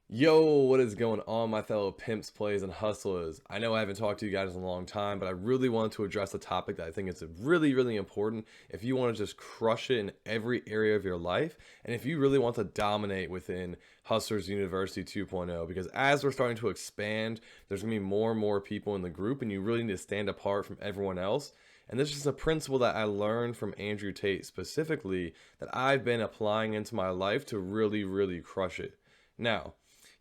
Yo, what is going on, my fellow pimps, plays, and hustlers? I know I haven't talked to you guys in a long time, but I really want to address a topic that I think is really, really important if you want to just crush it in every area of your life, and if you really want to dominate within Hustlers University 2.0, because as we're starting to expand, there's going to be more and more people in the group, and you really need to stand apart from everyone else. And this is a principle that I learned from Andrew Tate specifically that I've been applying into my life to really, really crush it. Now,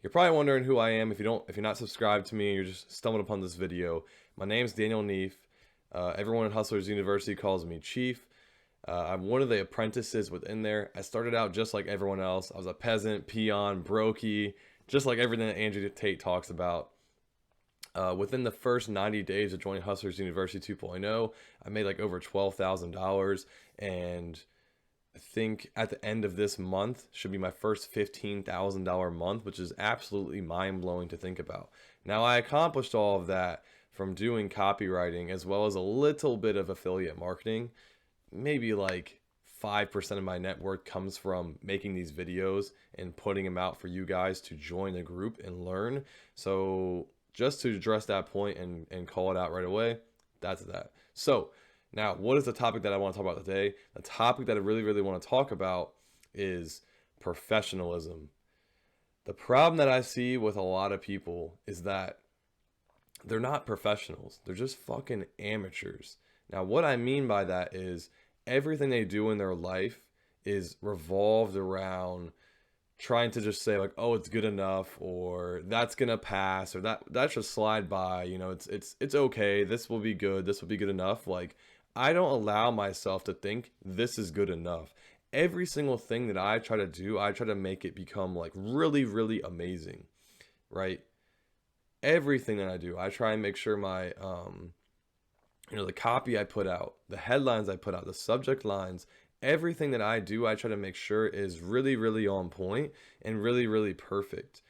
you're probably wondering who I am if you're not subscribed to me and you're just stumbled upon this video. My name's Daniel Neef. Everyone at Hustlers University calls me Chief. I'm one of the apprentices within there. I started out just like everyone else. I was a peasant, peon, brokey, just like everything that Andrew Tate talks about. Within the first 90 days of joining Hustlers University 2.0, I made like over $12,000, and I think at the end of this month should be my first $15,000 month, which is absolutely mind-blowing to think about. Now, I accomplished all of that from doing copywriting as well as a little bit of affiliate marketing. Maybe like 5% of my net worth comes from making these videos and putting them out for you guys to join the group and learn. So just to address that point and call it out right away, that's that. So now, what is the topic that I want to talk about today? The topic that I really, really want to talk about is professionalism. The problem that I see with a lot of people is that they're not professionals. They're just fucking amateurs. Now, what I mean by that is everything they do in their life is revolved around trying to just say like, oh, it's good enough, or that's gonna pass, or that should slide by. You know, it's okay. This will be good. This will be good enough. Like, I don't allow myself to think this is good enough. Every single thing that I try to do, I try to make it become like really, really amazing, right? Everything that I do, I try and make sure my the copy I put out, the headlines I put out, the subject lines, everything that I do, I try to make sure is really, really on point and really, really perfect.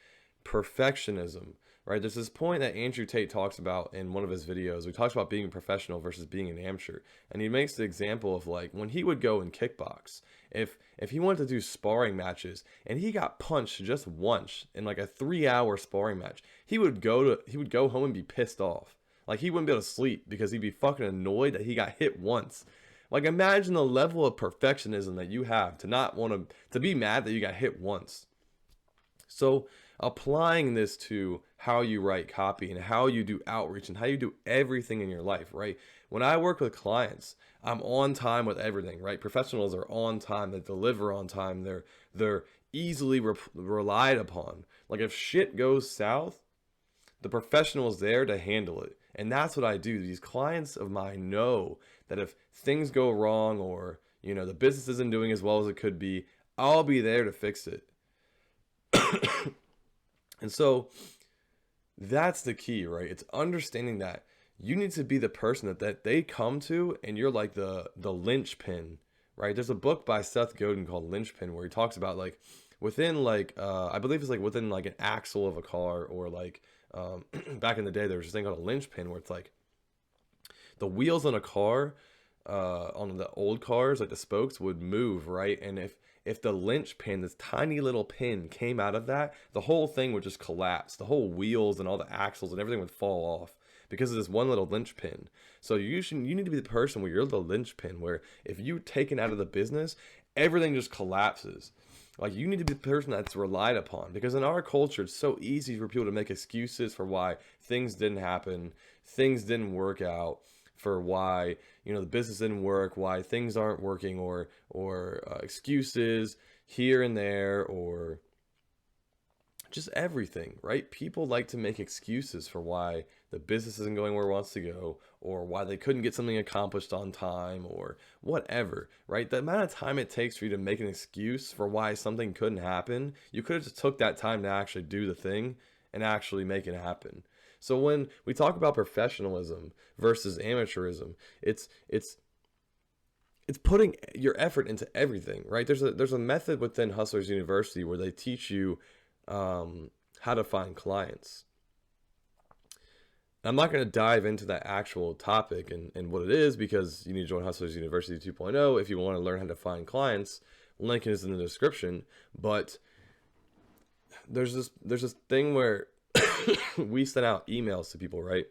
Perfectionism, right? There's this point that Andrew Tate talks about in one of his videos. We talks about being a professional versus being an amateur, and he makes the example of like when he would go and kickbox. If he wanted to do sparring matches and he got punched just once in like a 3-hour sparring match, he would go home and be pissed off. Like, he wouldn't be able to sleep because he'd be fucking annoyed that he got hit once. Like, imagine the level of perfectionism that you have to not want to be mad that you got hit once. So applying this to how you write copy and how you do outreach and how you do everything in your life, right? When I work with clients, I'm on time with everything, right? Professionals are on time, they deliver on time, they're easily relied upon. Like, if shit goes south, the professional is there to handle it. And that's what I do. These clients of mine know that if things go wrong, or the business isn't doing as well as it could be, I'll be there to fix it. And so that's the key, right? It's understanding that you need to be the person that they come to, and you're like the linchpin, right? There's a book by Seth Godin called Linchpin where he talks about like within like I believe it's like within like an axle of a car, or like back in the day there was this thing called a linchpin where it's like the wheels on a car, on the old cars, like the spokes would move, right? And if the linchpin, this tiny little pin, came out of that, the whole thing would just collapse. The whole wheels and all the axles and everything would fall off because of this one little linchpin. So you need to be the person where you're the linchpin, where if you're taken out of the business, everything just collapses. Like, you need to be the person that's relied upon, because in our culture, it's so easy for people to make excuses for why things didn't happen, things didn't work out, for why the business didn't work, why things aren't working, or excuses here and there, or just everything, right? People like to make excuses for why the business isn't going where it wants to go, or why they couldn't get something accomplished on time, or whatever, right? The amount of time it takes for you to make an excuse for why something couldn't happen, you could have just took that time to actually do the thing and actually make it happen. So when we talk about professionalism versus amateurism, it's putting your effort into everything, right? There's a method within Hustlers University where they teach you how to find clients. I'm not going to dive into that actual topic and what it is, because you need to join Hustlers University 2.0 if you want to learn how to find clients. Link is in the description. But there's this thing where we send out emails to people, right?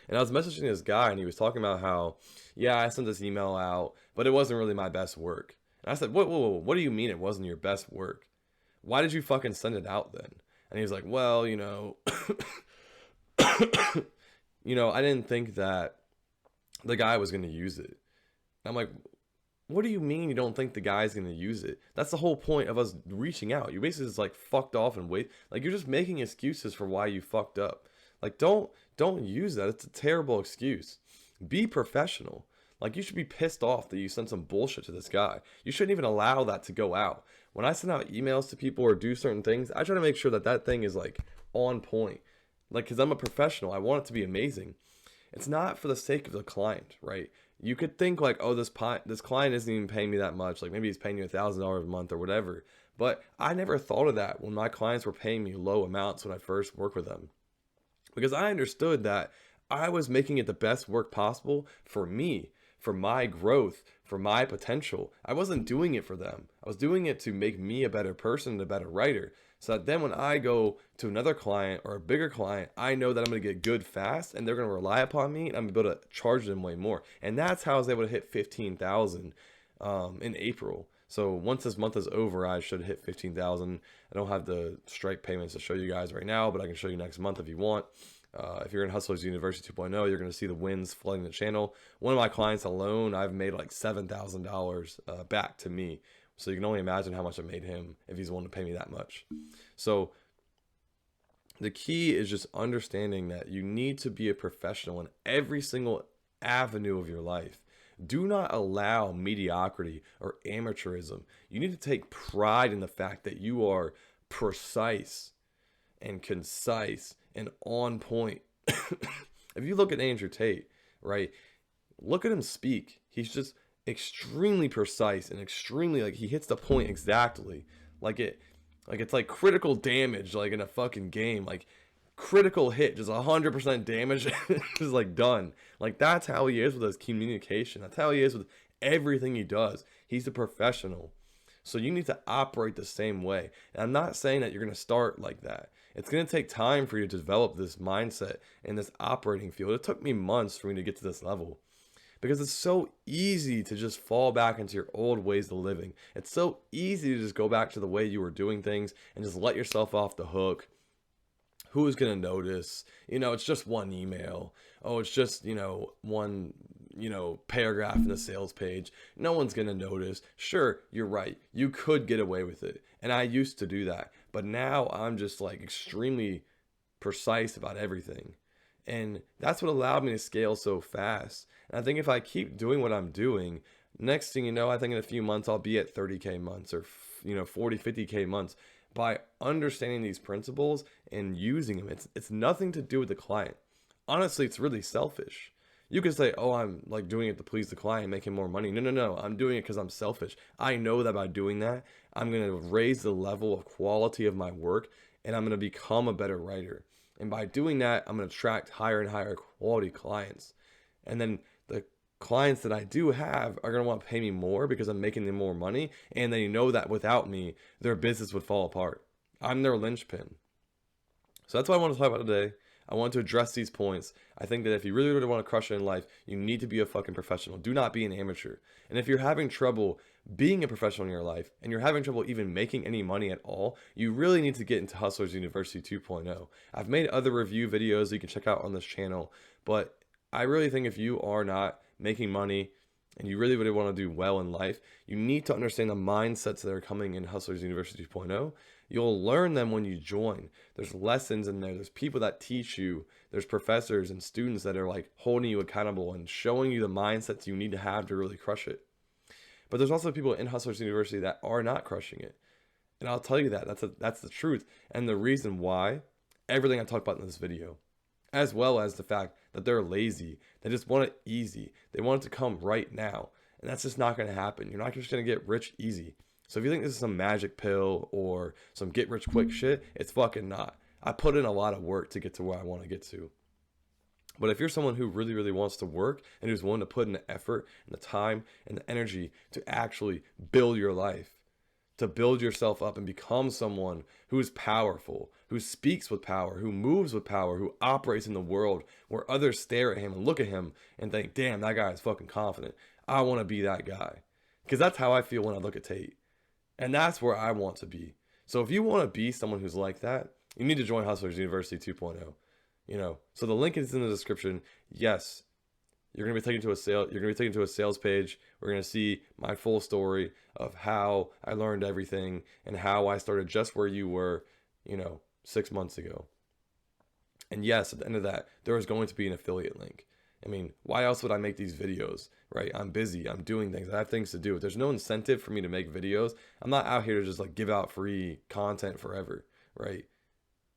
And I was messaging this guy, and he was talking about how, yeah, I sent this email out, but it wasn't really my best work. And I said, what do you mean it wasn't your best work? Why did you fucking send it out then? And he was like, well, I didn't think that the guy was going to use it. And I'm like, what do you mean you don't think the guy's going to use it? That's the whole point of us reaching out. You basically just like fucked off and wait. Like, you're just making excuses for why you fucked up. Like, don't use that. It's a terrible excuse. Be professional. Like, you should be pissed off that you sent some bullshit to this guy. You shouldn't even allow that to go out. When I send out emails to people or do certain things, I try to make sure that that thing is like on point. Like, because I'm a professional, I want it to be amazing. It's not for the sake of the client, right? You could think like, oh, this client isn't even paying me that much. Like, maybe he's paying you $1,000 a month or whatever. But I never thought of that when my clients were paying me low amounts when I first worked with them, because I understood that I was making it the best work possible for me, for my growth, for my potential. I wasn't doing it for them. I was doing it to make me a better person and a better writer. So that then when I go to another client or a bigger client, I know that I'm going to get good fast, and they're going to rely upon me, and I'm able to charge them way more. And that's how I was able to hit 15,000 in April. So once this month is over, I should hit 15,000. I don't have the strike payments to show you guys right now, but I can show you next month if you want. If you're in Hustlers University 2.0, you're going to see the wins flooding the channel. One of my clients alone, I've made like $7,000 back to me. So you can only imagine how much I made him if he's willing to pay me that much. So the key is just understanding that you need to be a professional in every single avenue of your life. Do not allow mediocrity or amateurism. You need to take pride in the fact that you are precise and concise and on point. If you look at Andrew Tate, right, look at him speak. He's just extremely precise and extremely, like, he hits the point exactly. It's like critical damage, like in a fucking game. Like, critical hit, just 100% damage is like done. Like, that's how he is with his communication. That's how he is with everything he does. He's a professional. So you need to operate the same way. And I'm not saying that you're going to start like that. It's going to take time for you to develop this mindset and this operating field. It took me months for me to get to this level, because it's so easy to just fall back into your old ways of living. It's so easy to just go back to the way you were doing things and just let yourself off the hook. Who's going to notice? It's just one email. Oh, it's just, one, paragraph in the sales page. No one's going to notice. Sure, you're right. You could get away with it. And I used to do that. But now I'm just like extremely precise about everything. And that's what allowed me to scale so fast. And I think if I keep doing what I'm doing, next thing you know, I think in a few months I'll be at 30K months or 40, 50K months by understanding these principles and using them. It's nothing to do with the client. Honestly, it's really selfish. You could say, oh, I'm like doing it to please the client, making more money. No. I'm doing it because I'm selfish. I know that by doing that, I'm going to raise the level of quality of my work, and I'm going to become a better writer. And by doing that, I'm going to attract higher and higher quality clients. And then the clients that I do have are going to want to pay me more because I'm making them more money. And they know that without me, their business would fall apart. I'm their linchpin. So that's what I want to talk about today. I want to address these points. I think that if you really, really want to crush it in life, you need to be a fucking professional. Do not be an amateur. And if you're having trouble being a professional in your life, and you're having trouble even making any money at all, you really need to get into Hustlers University 2.0. I've made other review videos that you can check out on this channel, but I really think if you are not making money and you really, really want to do well in life, you need to understand the mindsets that are coming in Hustlers University 2.0. You'll learn them when you join. There's lessons in there. There's people that teach you. There's professors and students that are like holding you accountable and showing you the mindsets you need to have to really crush it. But there's also people in Hustlers University that are not crushing it. And I'll tell you that. That's the truth. And the reason why, everything I talked about in this video, as well as the fact that they're lazy. They just want it easy. They want it to come right now. And that's just not going to happen. You're not just going to get rich easy. So if you think this is some magic pill or some get rich quick shit, it's fucking not. I put in a lot of work to get to where I want to get to. But if you're someone who really, really wants to work and who's willing to put in the effort and the time and the energy to actually build your life, to build yourself up and become someone who is powerful, who speaks with power, who moves with power, who operates in the world where others stare at him and look at him and think, damn, that guy is fucking confident. I want to be that guy. Because that's how I feel when I look at Tate. And that's where I want to be. So if you want to be someone who's like that, you need to join Hustlers University 2.0. So the link is in the description. Yes, you're gonna be taken to a sale. You're gonna be taken to a sales page. We're gonna see my full story of how I learned everything and how I started just where you were, 6 months ago. And yes, at the end of that, there is going to be an affiliate link. I mean, why else would I make these videos, right? I'm busy. I'm doing things. I have things to do. If there's no incentive for me to make videos, I'm not out here to just like give out free content forever, right?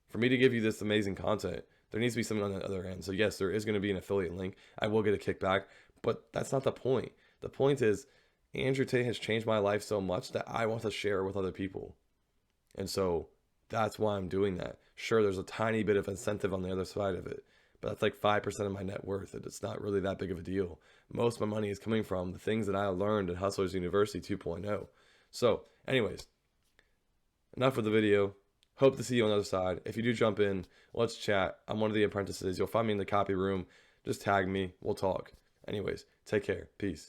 For me to give you this amazing content, there needs to be something on the other end. So yes, there is going to be an affiliate link. I will get a kickback, but that's not the point. The point is Andrew Tate has changed my life so much that I want to share with other people. And so that's why I'm doing that. Sure, there's a tiny bit of incentive on the other side of it, but that's like 5% of my net worth. It's not really that big of a deal. Most of my money is coming from the things that I learned at Hustlers University 2.0. So anyways, enough of the video. Hope to see you on the other side. If you do jump in, let's chat. I'm one of the apprentices. You'll find me in the copy room. Just tag me. We'll talk. Anyways, take care. Peace.